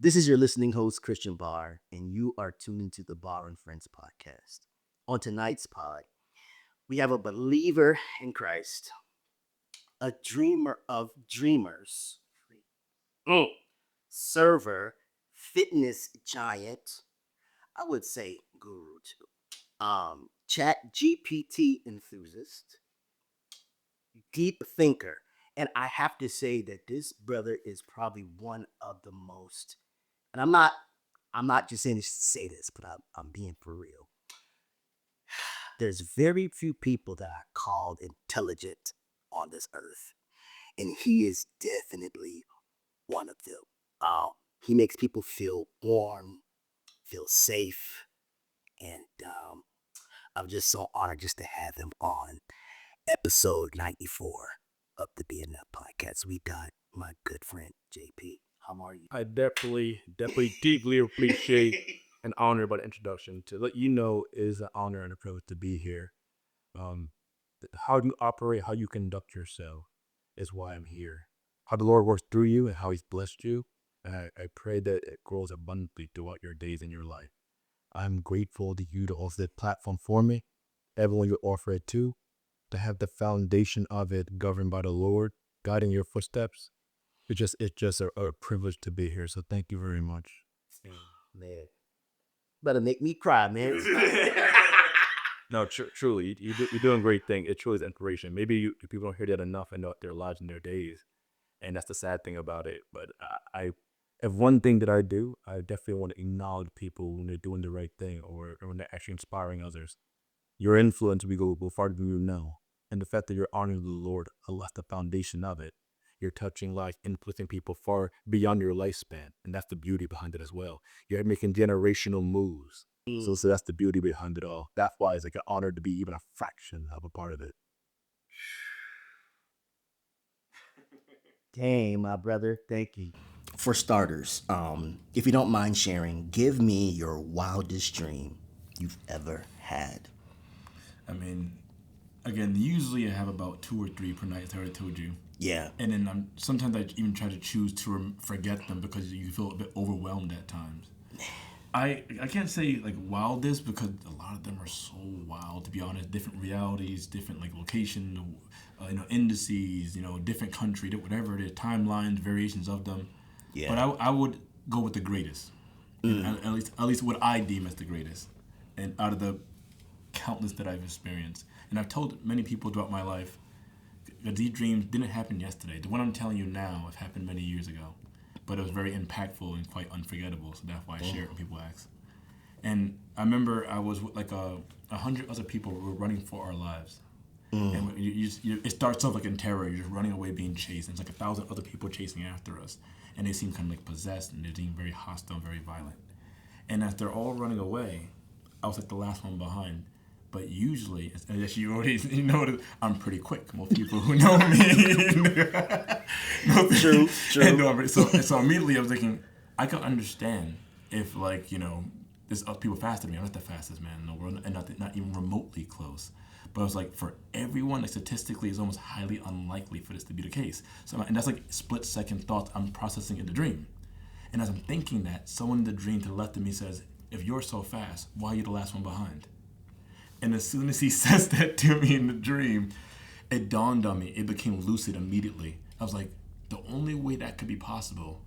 This is your listening host, Christian Barr, and you are tuned into the Barr and Friends podcast. On tonight's pod, we have a believer in Christ, a dreamer of dreamers, mm, server, fitness giant, I would say guru too, chat GPT enthusiast, deep thinker. And I have to say that this brother is probably one of the most, and I'm not just saying this to say this, but I'm being for real. There's very few people that are called intelligent on this earth, and he is definitely one of them. He makes people feel warm, feel safe, and I'm just so honored just to have him on episode 94 of the BNF podcast. We got my good friend JP. How are you? I definitely deeply appreciate and honor by the introduction. To let you know, it is an honor and a privilege to be here. Um, how you operate, how you conduct yourself is why I'm here. How the Lord works through you and how He's blessed you. And I pray that it grows abundantly throughout your days in your life. I'm grateful to you to offer that platform for me, everyone you offer it to have the foundation of it governed by the Lord, guiding your footsteps. It's just a privilege to be here. So thank you very much. Man, better make me cry, man. No, truly, you're doing great thing. It truly is inspiration. Maybe people don't hear that enough in their lives and their days, and that's the sad thing about it. But if one thing that I do, I definitely want to acknowledge people when they're doing the right thing or when they're actually inspiring others. Your influence will go farther than you know, and the fact that you're honoring the Lord, Allah's the foundation of it. You're touching lives, influencing people far beyond your lifespan, and that's the beauty behind it as well. You're making generational moves. So that's the beauty behind it all. That's why it's like an honor to be even a fraction of a part of it. Dang, my brother. Thank you. For starters, if you don't mind sharing, give me your wildest dream you've ever had. I mean, again, usually I have about two or three per night, as I already told you. Yeah. And then sometimes I even try to choose to forget them because you feel a bit overwhelmed at times. I can't say like wildest because a lot of them are so wild, to be honest. Different realities, different like location, indices, different country, whatever it is, timelines, variations of them. Yeah. But I would go with the greatest, and at least what I deem as the greatest, and out of the countless that I've experienced. And I've told many people throughout my life that these dreams didn't happen yesterday. The one I'm telling you now have happened many years ago, but it was very impactful and quite unforgettable. So that's why I share it when people ask. And I remember I was with like 100 other people who were running for our lives. And it starts off like in terror. You're just running away, being chased. And it's like 1,000 other people chasing after us, and they seem kind of like possessed, and they're being very hostile, and very violent. And as they're all running away, I was like the last one behind. But usually, as you already know, I'm pretty quick. Most people who know me know True. and know so immediately I was thinking, I can understand if there's other people faster than me. I'm not the fastest man in the world, and not even remotely close. But I was like, for everyone, like statistically, it's almost highly unlikely for this to be the case. And that's like split second thoughts I'm processing in the dream. And as I'm thinking that, someone in the dream to the left of me says, "If you're so fast, why are you the last one behind?" And as soon as he says that to me in the dream, it dawned on me. It became lucid immediately. I was like, the only way that could be possible,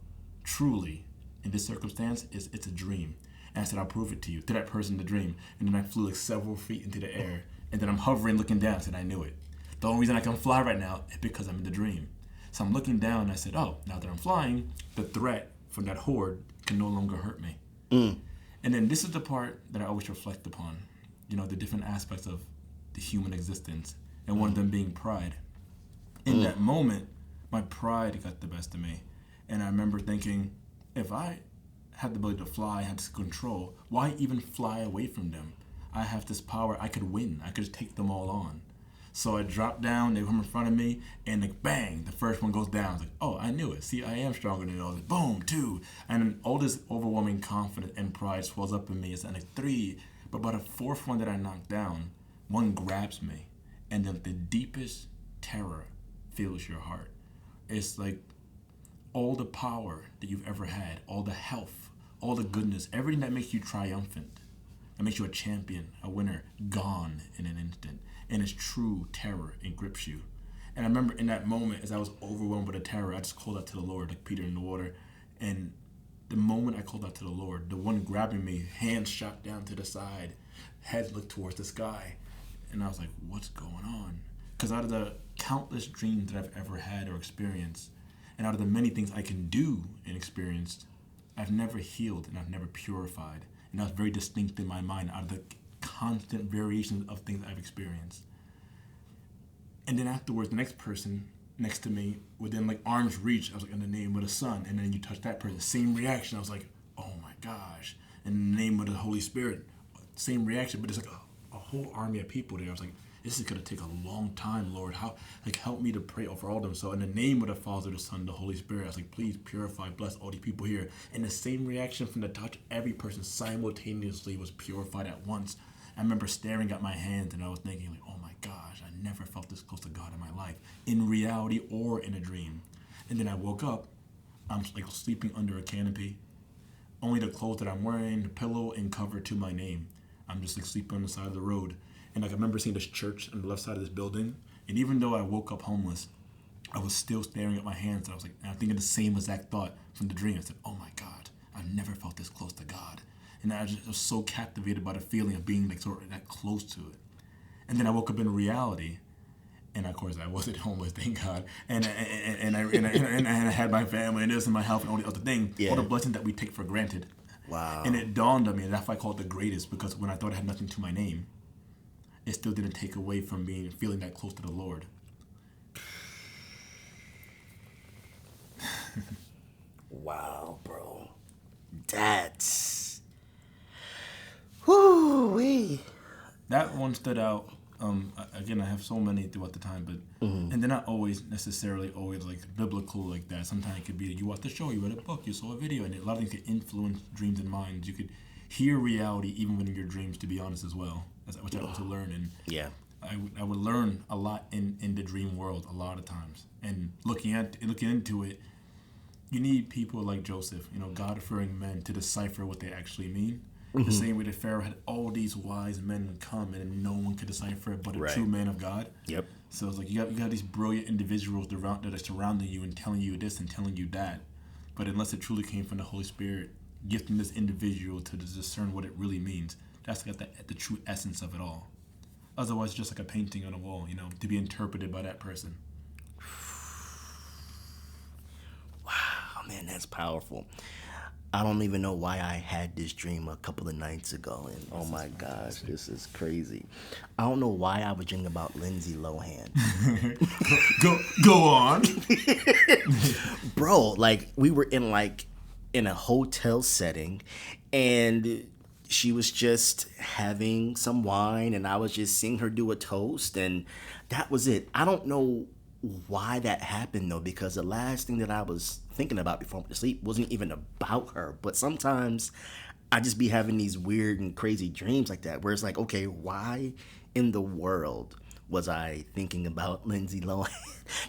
truly, in this circumstance, is it's a dream. And I said, I'll prove it to you, to that person in the dream. And then I flew like several feet into the air. And then I'm hovering, looking down. I said, I knew it. The only reason I can fly right now is because I'm in the dream. So I'm looking down and I said, oh, now that I'm flying, the threat from that horde can no longer hurt me. And then this is the part that I always reflect upon. The different aspects of the human existence, and one of them being pride. In that moment, my pride got the best of me. And I remember thinking, if I had the ability to fly, had this control, why even fly away from them? I have this power, I could win, I could just take them all on. So I dropped down, they come in front of me, and like bang, the first one goes down. I was like, oh, I knew it. See, I am stronger than all this. Boom, two. And then all this overwhelming confidence and pride swells up in me. It's like three. But by the fourth one that I knocked down, one grabs me, and then the deepest terror fills your heart. It's like all the power that you've ever had, all the health, all the goodness, everything that makes you triumphant, that makes you a champion, a winner, gone in an instant. And its true terror grips you. And I remember in that moment, as I was overwhelmed with the terror, I just called out to the Lord, like Peter in the water. And the moment I called out to the Lord, the one grabbing me, hands shot down to the side, head looked towards the sky. And I was like, what's going on? Because out of the countless dreams that I've ever had or experienced, and out of the many things I can do and experienced, I've never healed and I've never purified. And that was very distinct in my mind out of the constant variations of things I've experienced. And then afterwards, the next person next to me, within like arm's reach, I was like, in the name of the Son. And then you touch that person, same reaction. I was like, oh my gosh. In the name of the Holy Spirit, same reaction. But it's like a whole army of people there. I was like, this is going to take a long time, Lord. How, like, help me to pray over all of them. So in the name of the Father, the Son, the Holy Spirit, I was like, please purify, bless all these people here. And the same reaction from the touch, every person simultaneously was purified at once. I remember staring at my hands and I was thinking, like, oh my gosh, I never felt this close to God in my life, in reality or in a dream. And then I woke up, I'm like sleeping under a canopy, only the clothes that I'm wearing, the pillow, and cover to my name. I'm just like sleeping on the side of the road. And like I remember seeing this church on the left side of this building. And even though I woke up homeless, I was still staring at my hands. And I was like, and I'm thinking the same exact thought from the dream. I said, oh my God, I've never felt this close to God. And I just was so captivated by the feeling of being like sort of that close to it. And then I woke up in reality, and of course I wasn't homeless, thank God. And I had my family and this and my health and all the other things, all the blessings that we take for granted. Wow. And it dawned on me, and that's why I call it the greatest, because when I thought I had nothing to my name, it still didn't take away from feeling that close to the Lord. Wow, bro. That's... Whoo-wee. That one stood out. Again, I have so many throughout the time, but and they're not always necessarily always like biblical like that. Sometimes it could be you watched a show, you read a book, you saw a video, and a lot of things can influence dreams and minds. You could hear reality even when in your dreams, to be honest, as well, which I also learned. And I would learn a lot in the dream world a lot of times. And looking into it, you need people like Joseph, God-fearing men, to decipher what they actually mean. The same way that Pharaoh had all these wise men come and no one could decipher it but a true man of God. Yep. So it's like you got these brilliant individuals that are surrounding you and telling you this and telling you that. But unless it truly came from the Holy Spirit, gifting this individual to discern what it really means, that's like the true essence of it all. Otherwise, it's just like a painting on a wall, to be interpreted by that person. Wow, man, that's powerful. I don't even know why I had this dream a couple of nights ago, and oh my gosh, this is crazy. I don't know why I was dreaming about Lindsay Lohan. Go on. Bro, like we were in a hotel setting, and she was just having some wine, and I was just seeing her do a toast, and that was it. I don't know why that happened though, because the last thing that I was thinking about before I went to sleep wasn't even about her. But sometimes I just be having these weird and crazy dreams like that, where it's like, okay, why in the world was I thinking about Lindsay Lohan?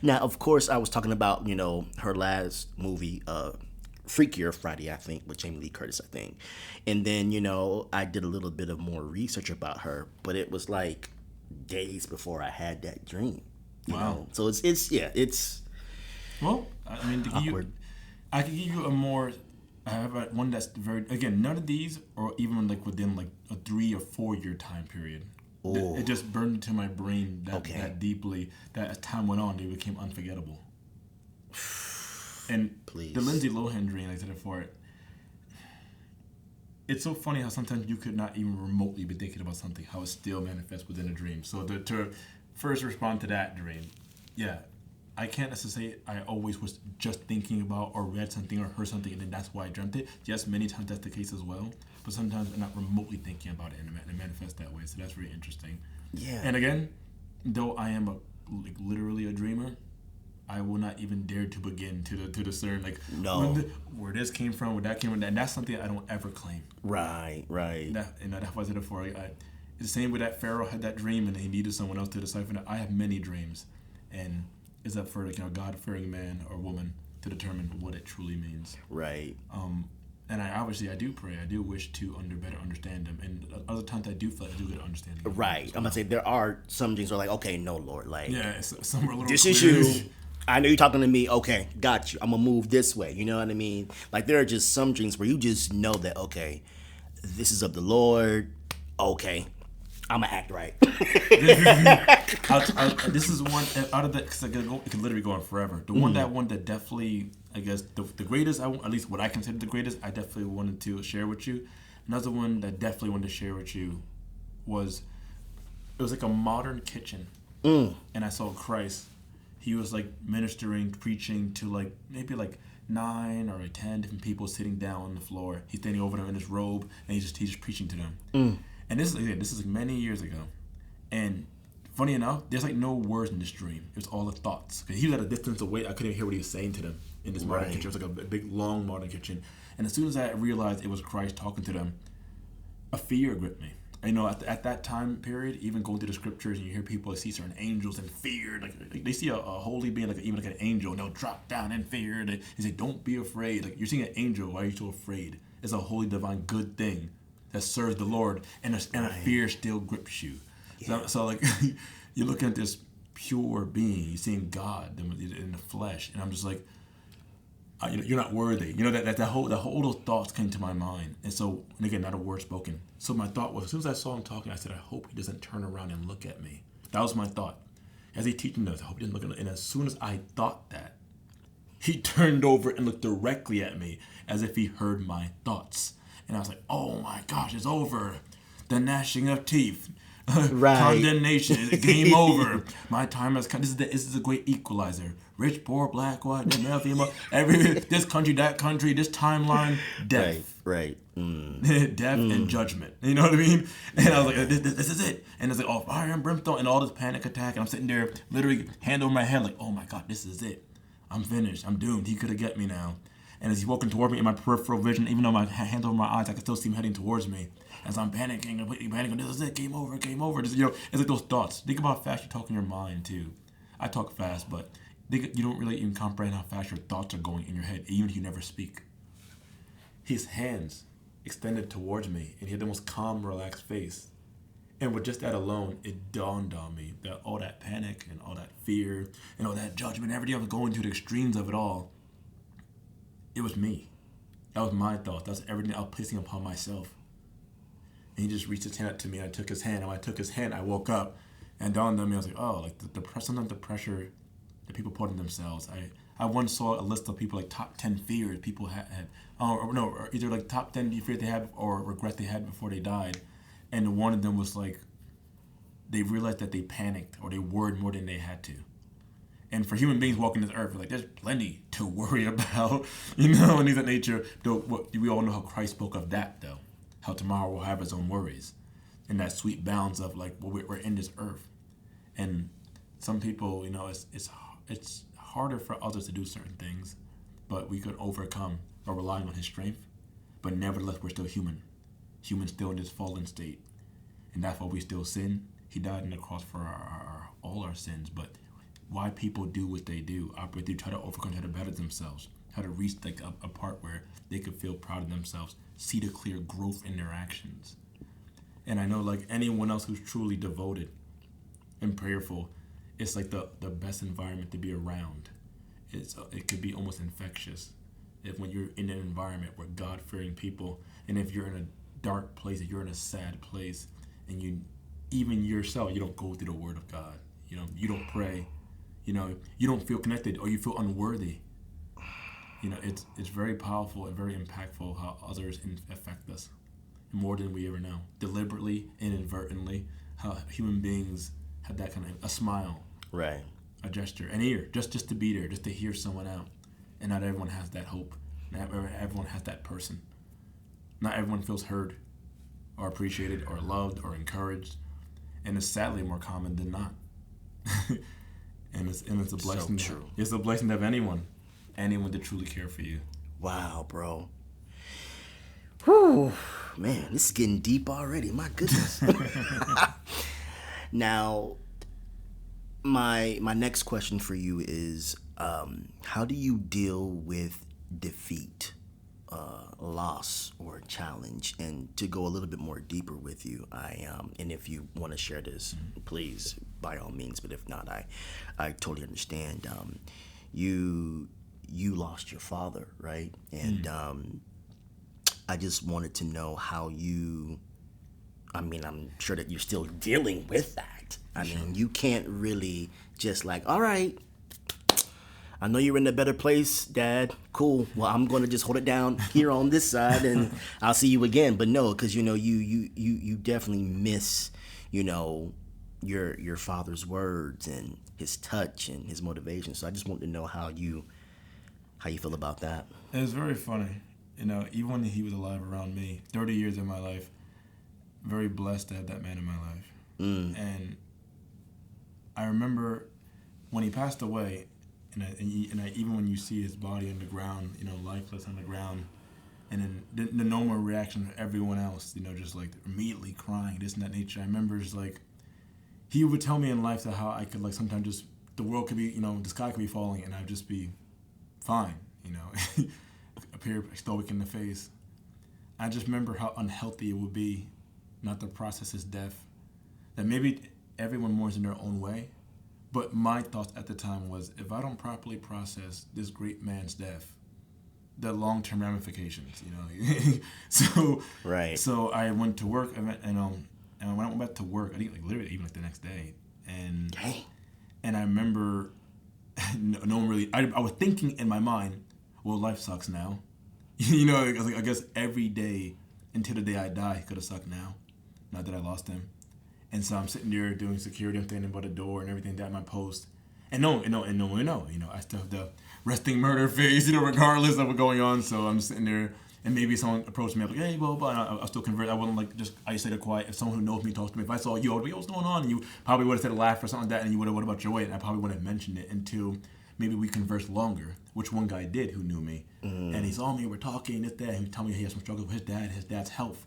Now, of course, I was talking about, her last movie, Freakier Friday, I think, with Jamie Lee Curtis, I think. And then, I did a little bit of more research about her, but it was like days before I had that dream. You know? So it's well, I mean, I can give you a more. I have one that's very, again, none of these are even like within like a 3 or 4 year time period. It just burned into my brain that deeply that as time went on, they became unforgettable. And the Lindsay Lohan dream, like I said before, it's so funny how sometimes you could not even remotely be thinking about something, how it still manifests within a dream. So to first respond to that dream, I can't necessarily say I always was just thinking about or read something or heard something and then that's why I dreamt it. Yes, many times that's the case as well. But sometimes I'm not remotely thinking about it and it manifests that way. So that's very interesting. Yeah. And again, though I am literally a dreamer, I will not even dare to begin to discern where this came from, where that came from, and that's something I don't ever claim. Right. That's why I said it before. It's the same way that Pharaoh had that dream and he needed someone else to decipher it. I have many dreams, and it's up for a God-fearing man or woman to determine what it truly means. Right. And I do pray. I do wish to better understand them. And other times I do feel like I do get understanding. Right. I'm gonna say there are some dreams where like, okay, no, Lord, like, Yeah, some are a little this clear. is you. I know you're talking to me. Okay, got you. I'm gonna move this way. You know what I mean? Like there are just some dreams where you just know that okay, this is of the Lord. Okay, I'm gonna act right. This is one out of the because it could literally go on forever. The one that definitely, I guess, the greatest. At least what I consider the greatest. I definitely wanted to share with you. Another one that definitely wanted to share with you was it was like a modern kitchen, and I saw Christ. He was like ministering, preaching to like maybe like 9 or like 10 different people sitting down on the floor. He's standing over them in his robe, and he's just preaching to them. And this is like many years ago. And funny enough, there's like no words in this dream. It was all the thoughts. 'Cause he was at a distance away. I couldn't even hear what he was saying to them in this modern kitchen. It was like a big, long modern kitchen. And as soon as I realized it was Christ talking to them, a fear gripped me. You know, at that time period, even going through the scriptures, and you hear people see certain angels and fear. Like they see a holy being, even like an angel, and they'll drop down in fear. And they say, "Don't be afraid." Like you're seeing an angel, why are you so afraid? It's a holy, divine, good thing that serves the Lord, and a fear still grips you. Yeah. So like you're looking at this pure being, you're seeing God in the flesh, and I'm just like, you're not worthy. You know that whole those thoughts came to my mind, and so and again, not a word spoken. So my thought was, as soon as I saw him talking, I said, I hope he doesn't turn around and look at me. That was my thought. As he teaching us, I hope he didn't look at me. And as soon as I thought that, he turned over and looked directly at me as if he heard my thoughts. And I was like, oh my gosh, it's over. The gnashing of teeth. Right. Condemnation. Game over. My time has come. This is a great equalizer. Rich, poor, black, white, male, female. This country, that country, this timeline, death. Right. Death and judgment. You know what I mean? And I was like, this is it. And it's like, oh, fire and brimstone and all this panic attack. And I'm sitting there, literally, hand over my head, like, oh my God, this is it. I'm finished. I'm doomed. He could have get me now. And as he's walking toward me in my peripheral vision, even though my hands over my eyes, I can still see him heading towards me. As I'm panicking, completely panicking, this is it, game over, game over. Just, you know, it's like those thoughts. Think about how fast you talk in your mind too. I talk fast, but you don't really even comprehend how fast your thoughts are going in your head, even if you never speak. His hands extended towards me, and he had the most calm, relaxed face. And with just that alone, it dawned on me that all that panic and all that fear and all that judgment, everything I was going to the extremes of it all, it was me. That was my thoughts. That's everything I was placing upon myself. And he just reached his hand up to me, and I took his hand. And when I took his hand, I woke up, and dawned on me, I was like, oh, like sometimes the pressure that people put on themselves. I once saw a list of people, like top 10 fears people had or either like top 10 fears they had or regrets they had before they died. And one of them was like, they realized that they panicked or they worried more than they had to. And for human beings walking this earth, we're like, there's plenty to worry about, you know, and things of nature. We all know how Christ spoke of that, though. How tomorrow will have its own worries. And that sweet balance of, like, well, we're in this earth. And some people, you know, it's harder for others to do certain things, but we could overcome by relying on his strength. But nevertheless, we're still human. Human still in this fallen state. And that's why we still sin. He died on the cross for all our sins, but why people do what they do, operate, they try to overcome, try to better themselves, try to reach like a part where they could feel proud of themselves, see the clear growth in their actions. And I know like anyone else who's truly devoted and prayerful, it's like the best environment to be around. It could be almost infectious if when you're in an environment where God-fearing people, and if you're in a dark place, if you're in a sad place, and you even yourself, you don't go through the Word of God. You know, you don't pray. You know, you don't feel connected or you feel unworthy. You know, it's very powerful and very impactful how others affect us more than we ever know. Deliberately and inadvertently, how human beings have that kind of a smile, right, a gesture, an ear, just to be there, just to hear someone out. And not everyone has that hope. Not everyone has that person. Not everyone feels heard or appreciated or loved or encouraged. And it's sadly more common than not. And it's a blessing. So true. It's a blessing to have anyone to truly care for you. Wow, bro. Whew, man, this is getting deep already. My goodness. Now, my next question for you is, how do you deal with defeat, loss, or challenge? And to go a little bit more deeper with you, and if you want to share this, please by all means. But if not, I totally understand. You lost your father, right? And I just wanted to know how you. I mean, I'm sure that you're still dealing with that. I mean, you can't really just like, all right, I know you're in a better place, Dad. Cool. Well, I'm gonna just hold it down here on this side, and I'll see you again. But no, because you definitely miss, your father's words and his touch and his motivation. So I just wanted to know how you feel about that. It was very funny. Even when he was alive around me, 30 years of my life, very blessed to have that man in my life. And I remember when he passed away, even when you see his body on the ground, lifeless on the ground, and then the normal reaction of everyone else, just like immediately crying, this and that nature. I remember just like, he would tell me in life that how I could like sometimes just, the world could be, the sky could be falling and I'd just be fine, appear stoic in the face. I just remember how unhealthy it would be not to process his death. That maybe everyone mourns in their own way, but my thoughts at the time was, if I don't properly process this great man's death, the long-term ramifications, So Right. So I went to work, and when I went back to work, I think like literally even like the next day, and Dang. and I remember no one really. I was thinking in my mind, well, life sucks now. I guess every day until the day I die could have sucked now. Not that I lost him. And so I'm sitting there doing security. I'm standing by the door and everything that my post. And no one know. I still have the resting murder phase, regardless of what's going on. So I'm sitting there, and maybe someone approached me, I'm like, hey, blah, blah, and I'll still convert. I wouldn't like just isolated quiet. If someone who knows me talks to me, if I saw you, I would be, what's going on? And you probably would have said a laugh or something like that, and you would have, what about your weight? And I probably wouldn't have mentioned it until maybe we conversed longer, which one guy did who knew me. And he saw me, we're talking, this, that, and he told me he had some struggles with his dad's health.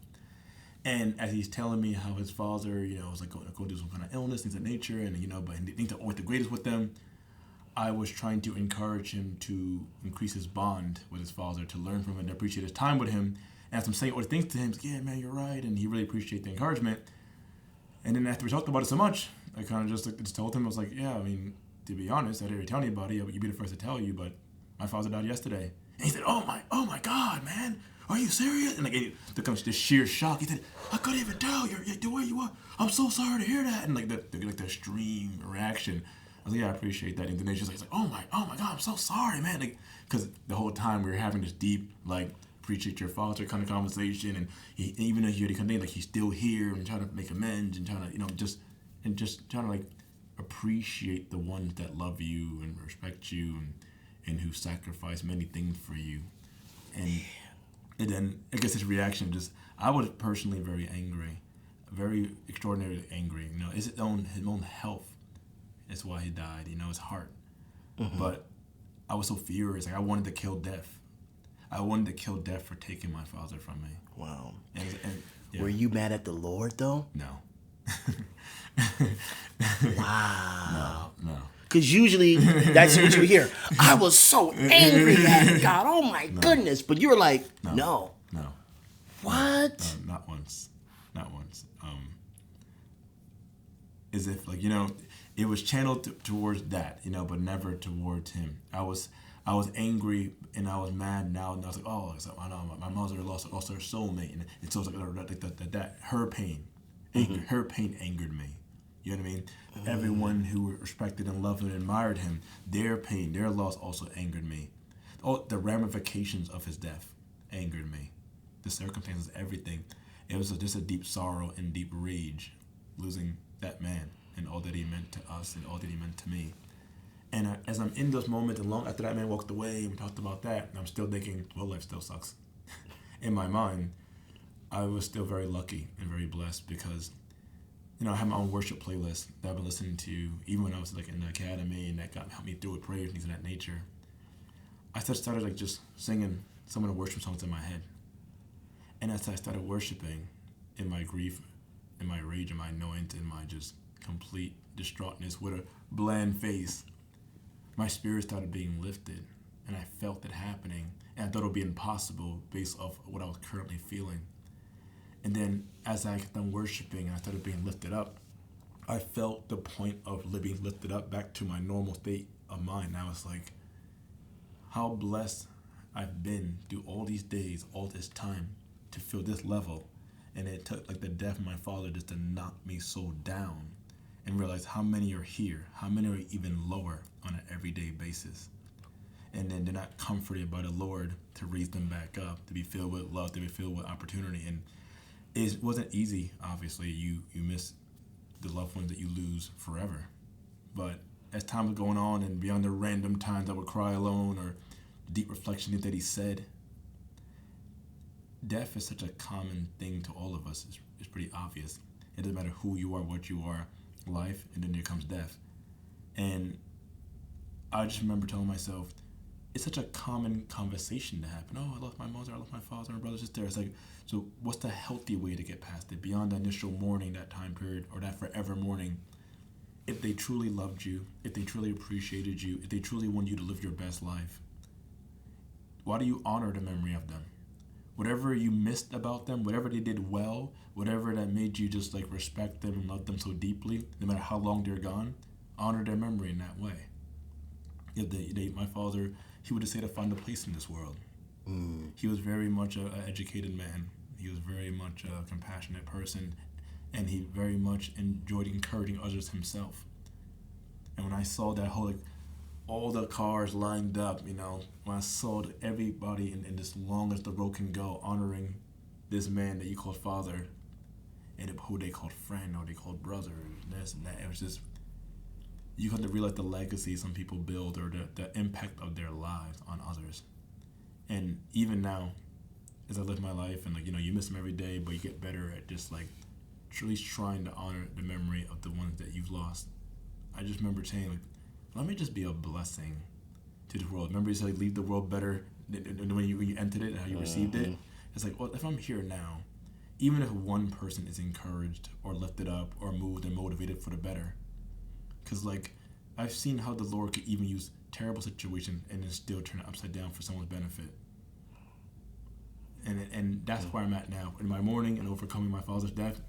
And as he's telling me how his father, was like going through some kind of illness, things of nature, and but things that weren't the greatest with them, I was trying to encourage him to increase his bond with his father, to learn from him and appreciate his time with him. And as I'm saying all the things to him, he's like, yeah, man, you're right, and he really appreciated the encouragement. And then after we talked about it so much, I kind of just told him, I was like, yeah, I mean, to be honest, I didn't really tell anybody. You'd be the first to tell you, but my father died yesterday. And he said, oh my God, man. Are you serious? And there comes this sheer shock. He said, I couldn't even tell. You're the way you are. I'm so sorry to hear that. And the extreme reaction. I was like, yeah, I appreciate that. And then he's like, oh my God, I'm so sorry, man. Because the whole time we were having this deep, appreciate your father kind of conversation. And even though he already contained, he's still here and trying to make amends and trying to, just trying to appreciate the ones that love you and respect you and who sacrifice many things for you. And then I guess his reaction I was personally very angry, very extraordinarily angry. It's his own health. That's why he died. His heart. Mm-hmm. But I was so furious. I wanted to kill death. I wanted to kill death for taking my father from me. Wow. And yeah. Were you mad at the Lord though? No. Wow. No. Because usually that's what you hear. I was so angry at God. Oh my goodness. But you were like, no. What? No, not once. As if it was channeled towards that, but never towards him. I was angry and I was mad now, and I was like, I know my mother lost her soulmate, and so it's like that her pain, her pain angered me. You know what I mean? Mm-hmm. Everyone who respected and loved and admired him, their pain, their loss also angered me. The ramifications of his death angered me. The circumstances, everything. It was just a deep sorrow and deep rage, losing that man and all that he meant to us and all that he meant to me. And as I'm in those moments, and long after that man walked away and we talked about that, and I'm still thinking, well, life still sucks. In my mind, I was still very lucky and very blessed because I have my own worship playlist that I've been listening to even when I was in the academy, and that helped me through with prayers and things of that nature. I started just singing some of the worship songs in my head. And as I started worshiping, in my grief, in my rage, in my annoyance, in my just complete distraughtness with a bland face, my spirit started being lifted, and I felt it happening, and I thought it would be impossible based off what I was currently feeling. And then as I got done worshiping and I started being lifted up, I felt the point of being lifted up back to my normal state of mind. I was like, how blessed I've been through all these days, all this time, to feel this level. And it took like the death of my father just to knock me so down and realize how many are here, how many are even lower on an everyday basis. And then they're not comforted by the Lord to raise them back up, to be filled with love, to be filled with opportunity. And it wasn't easy, obviously. You miss the loved ones that you lose forever. But as time was going on and beyond the random times I would cry alone or deep reflection that he said, death is such a common thing to all of us. It's pretty obvious. It doesn't matter who you are, what you are, life, and then there comes death. And I just remember telling myself, it's such a common conversation to happen. Oh, I lost my mother, I lost my father, my brother, sister. It's like, so what's the healthy way to get past it? Beyond the initial mourning, that time period, or that forever mourning, if they truly loved you, if they truly appreciated you, if they truly want you to live your best life, why do you honor the memory of them? Whatever you missed about them, whatever they did well, whatever that made you just like respect them and love them so deeply, no matter how long they're gone, honor their memory in that way. If my father, he would have said to find a place in this world. He was very much an educated man. He was very much a compassionate person, and he very much enjoyed encouraging others himself. And when I saw that whole, like, all the cars lined up, when I saw everybody in as long as the road can go, honoring this man that you called father, and who they called friend or they called brother, and this and that, it was just, you come to realize the legacy some people build or the impact of their lives on others. And even now, as I live my life, and you miss them every day, but you get better at just like truly trying to honor the memory of the ones that you've lost. I just remember saying, like, let me just be a blessing to the world. Remember, you said, like, leave the world better than when you entered it and how you received it. It's like, well, if I'm here now, even if one person is encouraged or lifted up or moved and motivated for the better, because like I've seen how the Lord could even use terrible situation and then still turn it upside down for someone's benefit. And that's where I'm at now. In my mourning and overcoming my father's death,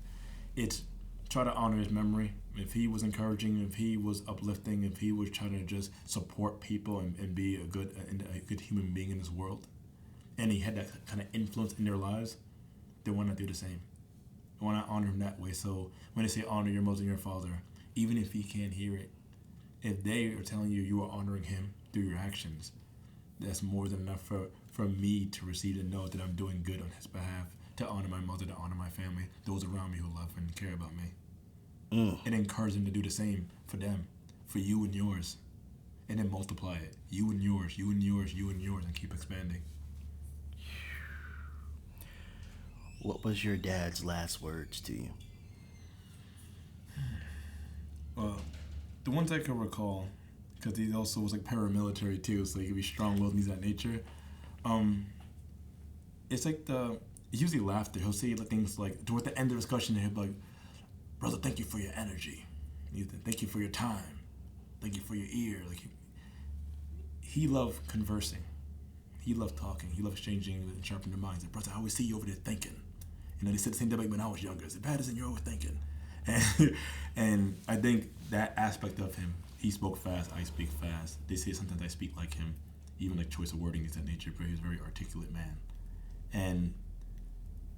it's try to honor his memory. If he was encouraging, if he was uplifting, if he was trying to just support people and be a good human being in this world, and he had that kind of influence in their lives, they want to do the same. I want to honor him that way. So when they say honor your mother and your father, even if he can't hear it, if they are telling you you are honoring him through your actions, that's more than enough for me to receive and know that I'm doing good on his behalf, to honor my mother, to honor my family, those around me who love and care about me. And encourage them to do the same for them, for you and yours. And then multiply it. You and yours, you and yours, you and yours, and keep expanding. What was your dad's last words to you? Well, the ones I can recall, because he also was like paramilitary too, so he could be strong-willed and things of that nature. It's like it's usually laughter. He'll say things like, toward the end of the discussion, he'll be like, brother, thank you for your energy. Thank you for your time. Thank you for your ear. Like, he loved conversing. He loved talking. He loved exchanging and sharpening the minds. Like, brother, I always see you over there thinking. They said the same thing when I was younger. I said, Patterson, you're always thinking. And I think that aspect of him, he spoke fast, I speak fast. They say sometimes I speak like him, even like choice of wording is that nature, but he's a very articulate man. And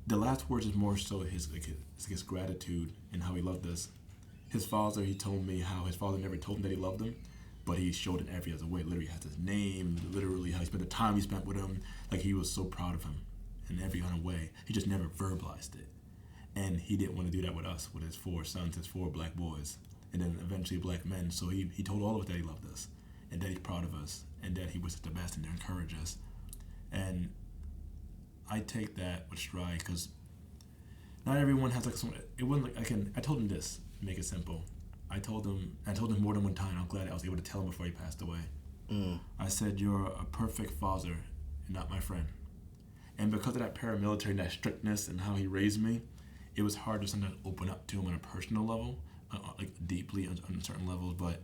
the last words is more so his gratitude and how he loved us. His father, he told me how his father never told him that he loved him, but he showed in every other way. Literally has his name, literally how he spent the time he spent with him. Like, he was so proud of him in every kind of way. He just never verbalized it. And he didn't want to do that with us, with his 4 sons, his 4 black boys, and then eventually black men. So he told all of us that he loved us, and that he's proud of us, and that he wishes the best and to encourage us. And I take that with stride, because not everyone has like someone. It wasn't like I told him this, make it simple. I told him more than one time. I'm glad I was able to tell him before he passed away. I said, you're a perfect father and not my friend. And because of that paramilitary and that strictness and how he raised me, it was hard to sometimes open up to him on a personal level. like deeply on certain levels. But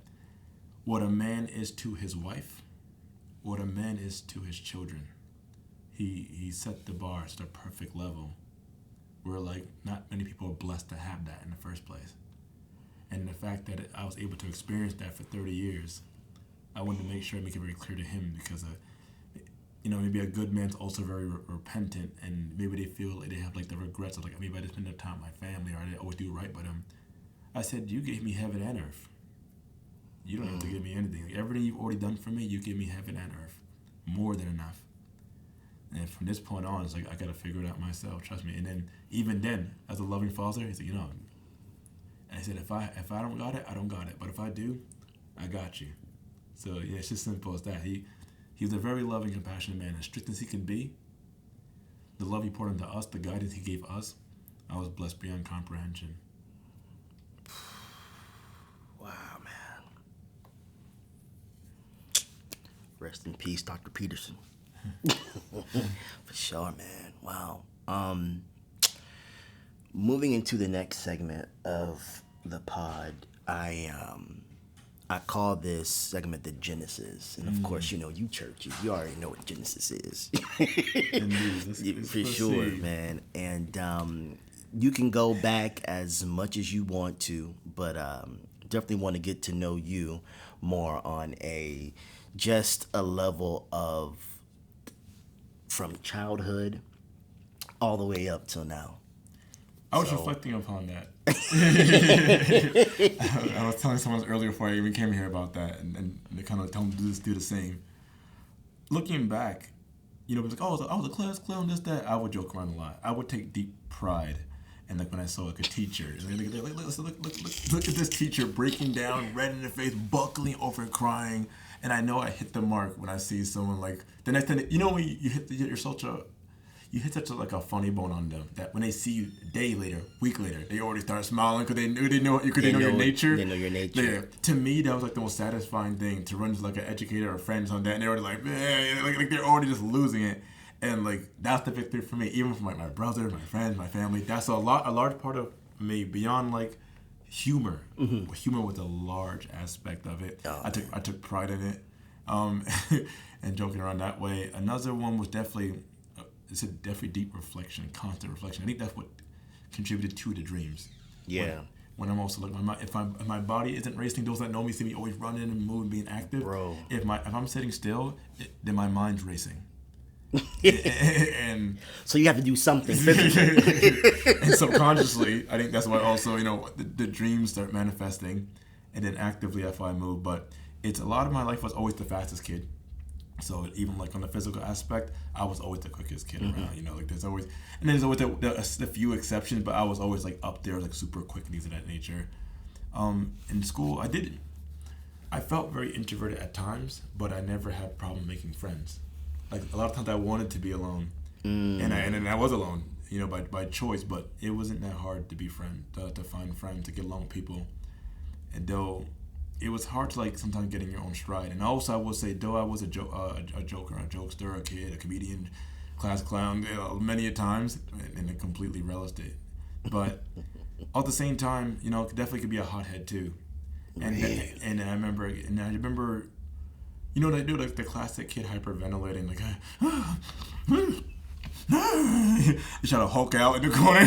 what a man is to his wife, what a man is to his children, he set the bar at a perfect level. Where like not many people are blessed to have that in the first place. And the fact that I was able to experience that for 30 years, I wanted to make sure I make it very clear to him because, maybe a good man's also very repentant, and maybe they feel like they have like the regrets of like maybe I didn't spend enough time with my family or I didn't always do right by them. I said, you gave me heaven and earth. You don't have to give me anything. Like, everything you've already done for me, you give me heaven and earth, more than enough. And from this point on, it's like I gotta figure it out myself. Trust me. And then even then, as a loving father, he's like, and I said, if I don't got it, I don't got it. But if I do, I got you. So yeah, it's just simple as that. He's a very loving, compassionate man. As strict as he can be, the love he poured into us, the guidance he gave us, I was blessed beyond comprehension. Wow, man. Rest in peace, Dr. Peterson. For sure, man. Wow. Moving into the next segment of the pod, I call this segment the Genesis, and of course, you churches, you already know what Genesis is. Indeed, for sure, man. And you can go back as much as you want to, but definitely want to get to know you more on just a level of from childhood all the way up till now. I was reflecting upon that. I was telling someone earlier before I even came here about that, and they kind of told me to do the same. Looking back, it was like, I was a class clown, this, that. I would joke around a lot. I would take deep pride. And like when I saw like a teacher, look at this teacher breaking down, red in the face, buckling over and crying. And I know I hit the mark when I see someone like the next time. When you hit such a like a funny bone on them that when they see you a day later, week later, they already start smiling because they know your nature. They know your nature. Yeah. To me, that was like the most satisfying thing to run to like an educator or friends on that, and they're already like, man, like they're already just losing it. And like that's the victory for me, even from like my brother, my friends, my family. That's a large part of me beyond like humor. Mm-hmm. Humor was a large aspect of it. Oh, I took pride in it, and joking around that way. Another one was definitely deep reflection, constant reflection. I think that's what contributed to the dreams. Yeah. When I'm also like if my body isn't racing, those that know me see me always running and moving, being active. Bro. If I'm sitting still, then my mind's racing. and so you have to do something physically. And subconsciously, I think that's why also the dreams start manifesting, and then actively that's why I move. But it's a lot of my life was always the fastest kid. So even like on the physical aspect, I was always the quickest kid around. Like there's always a few exceptions, but I was always like up there, like super quick, things of that nature. In school, I felt very introverted at times, but I never had a problem making friends. Like a lot of times I wanted to be alone, and I was alone, by choice. But it wasn't that hard to be to find friends, to get along with people. And though it was hard to like sometimes get in your own stride. And also I will say, though I was a joker, a jokester, a kid, a comedian, class clown, many a times, and I completely relished it. But at the same time, definitely could be a hothead too. And I remember. They do like the classic kid hyperventilating, like, you try to Hulk out in the corner.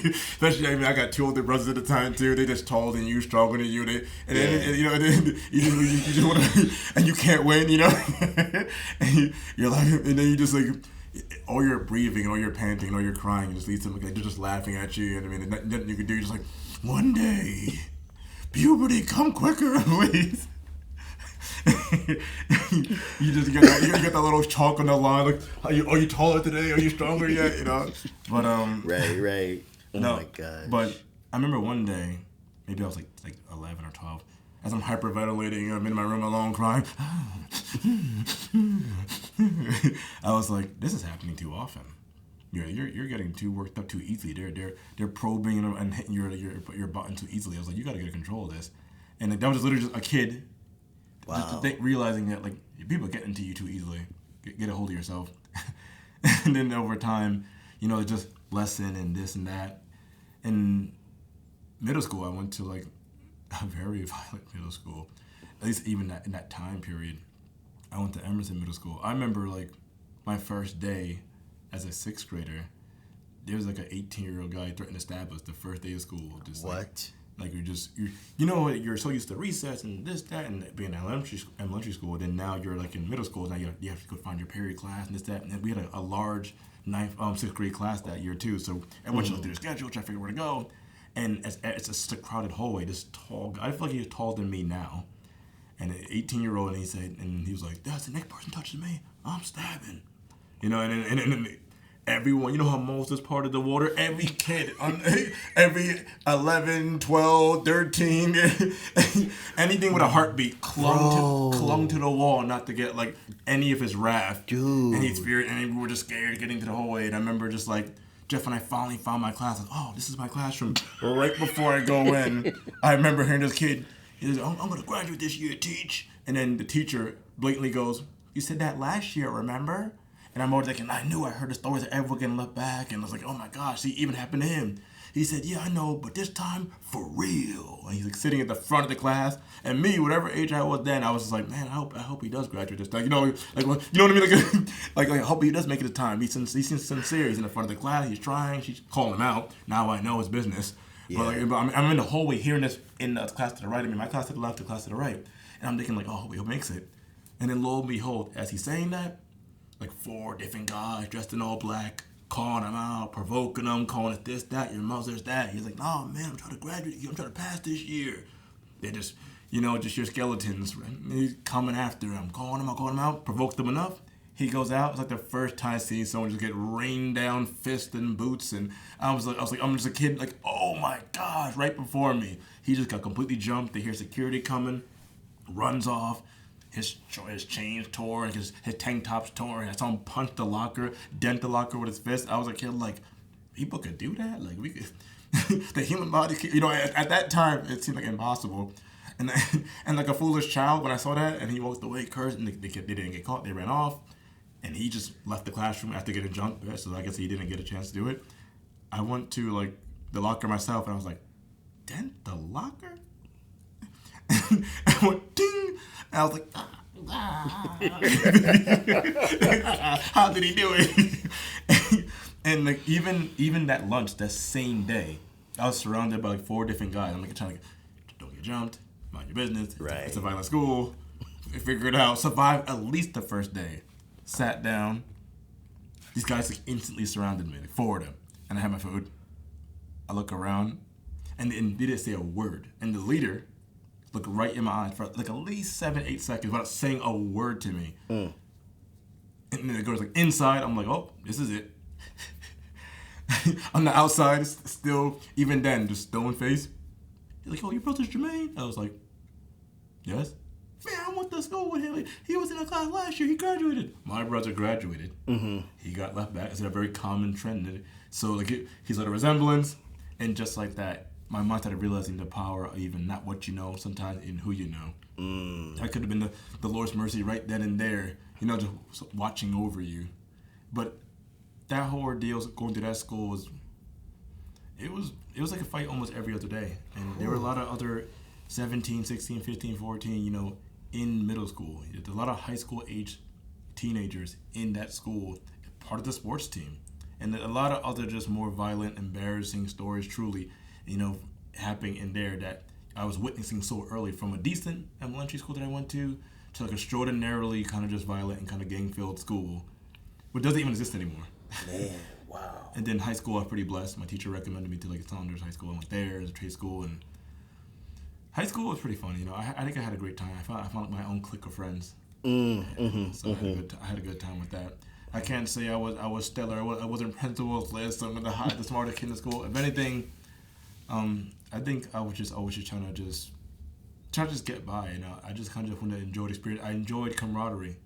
Especially, I got two older brothers at the time too. They just taller than you, stronger than you. Then you just want to, and you can't win, and you're like, and then you just like, all your breathing, all your panting, all your crying, just leads to like they're just laughing at you. And I mean, nothing you can do. You're just like, one day, puberty, come quicker, please. you got that little chalk on the line, like, are you taller today? Are you stronger yet? But right. Oh no, my god. But I remember one day, maybe I was like 11 or 12, as I'm hyperventilating, I'm in my room alone crying. I was like, this is happening too often. You're getting too worked up too easily. They're probing and hitting your button too easily. I was like, you got to get control of this. And that was just literally just a kid. Wow. Just realizing that like people get into you too easily. Get a hold of yourself. And then over time, just lesson and this and that. And middle school, I went to like a very violent middle school. At least even in that time period, I went to Emerson Middle School. I remember like my first day as a sixth grader. There was like an 18-year-old guy threatening to stab us the first day of school. Just What? Like you know, you're so used to recess and this, that, and being in elementary school. Then now you're like in middle school. Now you have to go find your period class and this, that. And we had a large sixth grade class that year too. So everyone looked through the schedule, trying to figure where to go. And it's just a crowded hallway. This tall guy, I feel like he's taller than me now. And an 18-year-old, and he was like, "That's the next person touches me, I'm stabbing." You know, and everyone, you know how Moses parted the water? Every kid, every 11, 12, 13, anything with a heartbeat clung to the wall not to get like any of his wrath. Dude. And he's feared, and we were just scared getting to the hallway. And I remember just like, Jeff and I finally found my class. Like, oh, this is my classroom. Right before I go in, I remember hearing this kid, he's like, I'm going to graduate this year, teach. And then the teacher blatantly goes, "You said that last year, remember?" And I'm always thinking, I knew I heard the stories that everyone can look back. And I was like, oh my gosh, it even happened to him. He said, "Yeah, I know, but this time for real." And he's like sitting at the front of the class. And me, whatever age I was then, I was just like, man, I hope he does graduate this time. You know, like, you know what I mean? Like I hope he does make it to time. He seems sincere. He's in the front of the class. He's trying. She's calling him out. Now I know his business. Yeah. But I'm in the hallway hearing this in the class to the right. I mean, my class to the left, the class to the right. And I'm thinking like, oh, he makes it. And then lo and behold, as he's saying that, like 4 different guys dressed in all black, calling him out, provoking him, calling it this, that, your mother's that. He's like, "No, man, I'm trying to graduate. I'm trying to pass this year." They're just, just your skeletons. Right? He's coming after him, calling him out, provoked him enough. He goes out. It's like the first time seeing someone just get rained down, fists and boots. And I'm just a kid, like, oh my gosh, right before me. He just got completely jumped. They hear security coming, runs off. His chains tore, and his tank tops tore, and I saw him punch the locker, dent the locker with his fist. I was a kid like, people could do that? Like, we could, the human body, at that time, it seemed like impossible. And like a foolish child, when I saw that, and he walked away, cursed, and they didn't get caught, they ran off, and he just left the classroom after getting jumped, so I guess he didn't get a chance to do it. I went to, like, the locker myself, and I was like, dent the locker? And I went, ding! And I was like, how did he do it? And like even that lunch, that same day, I was surrounded by like 4 different guys. I'm like trying to don't get jumped, mind your business. Right. It's a violent school. Figure it out. Survive at least the first day. Sat down. These guys like instantly surrounded me, like 4 of them, and I had my food. I look around, and they didn't say a word. And the leader looked right in my eyes for like at least 7-8 seconds without saying a word to me. And then it goes like inside. I'm like, oh, this is it. On the outside, still, even then, just stone face. He's like, "Oh, your brother's Jermaine?" I was like, "Yes." "Man, I went to school with him. He was in a class last year. He graduated." My brother graduated. He got left back. It's a very common trend. So like he's like a resemblance, and just like that, my mom started realizing the power of even not what you know, sometimes in who you know. That could have been the Lord's mercy right then and there, just watching over you. But that whole ordeal going to that school was like a fight almost every other day. And there were a lot of other 17, 16, 15, 14, in middle school. There's a lot of high school age teenagers in that school, part of the sports team. And a lot of other just more violent, embarrassing stories truly, happening in there that I was witnessing so early, from a decent elementary school that I went to like extraordinarily kind of just violent and kind of gang-filled school, which doesn't even exist anymore. Man, wow. And then high school, I was pretty blessed. My teacher recommended me to like Saunders High School. I went there as a trade school, and high school was pretty fun. I think I had a great time. I found my own clique of friends. I had a good time with that. I can't say I was stellar. I wasn't principal's list. I'm the smartest kid in school. If anything, I think I was just always just trying to just get by. I just kind of want to enjoy the experience. I enjoyed camaraderie.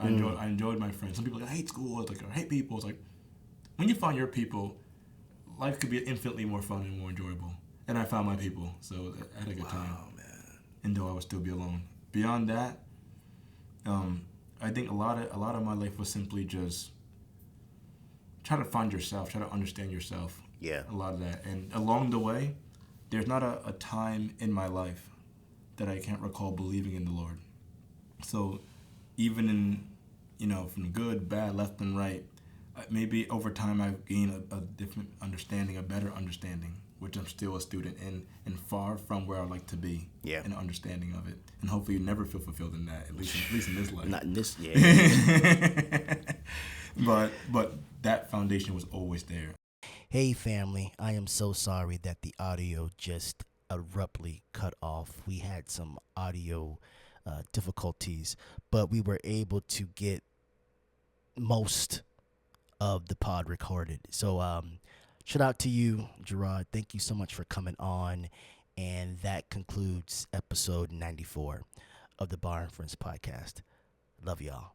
I enjoyed my friends. Some people like, I hate school. It's like, I hate people. It's like, when you find your people, life could be infinitely more fun and more enjoyable. And I found my people, so I had a good time. Man. And though I would still be alone. Beyond that, I think a lot of my life was simply just try to find yourself, try to understand yourself. Yeah. A lot of that. And along the way, there's not a time in my life that I can't recall believing in the Lord. So even in, from good, bad, left and right, maybe over time I've gained a different understanding, a better understanding, which I'm still a student in and far from where I'd like to be. Yeah. In understanding of it. And hopefully you never feel fulfilled in that, at least in this life. Not in this, yeah. But that foundation was always there. Hey, family, I am so sorry that the audio just abruptly cut off. We had some audio difficulties, but we were able to get most of the pod recorded. So, shout out to you, Jerrod. Thank you so much for coming on. And that concludes episode 94 of the Bar and Friends podcast. Love y'all.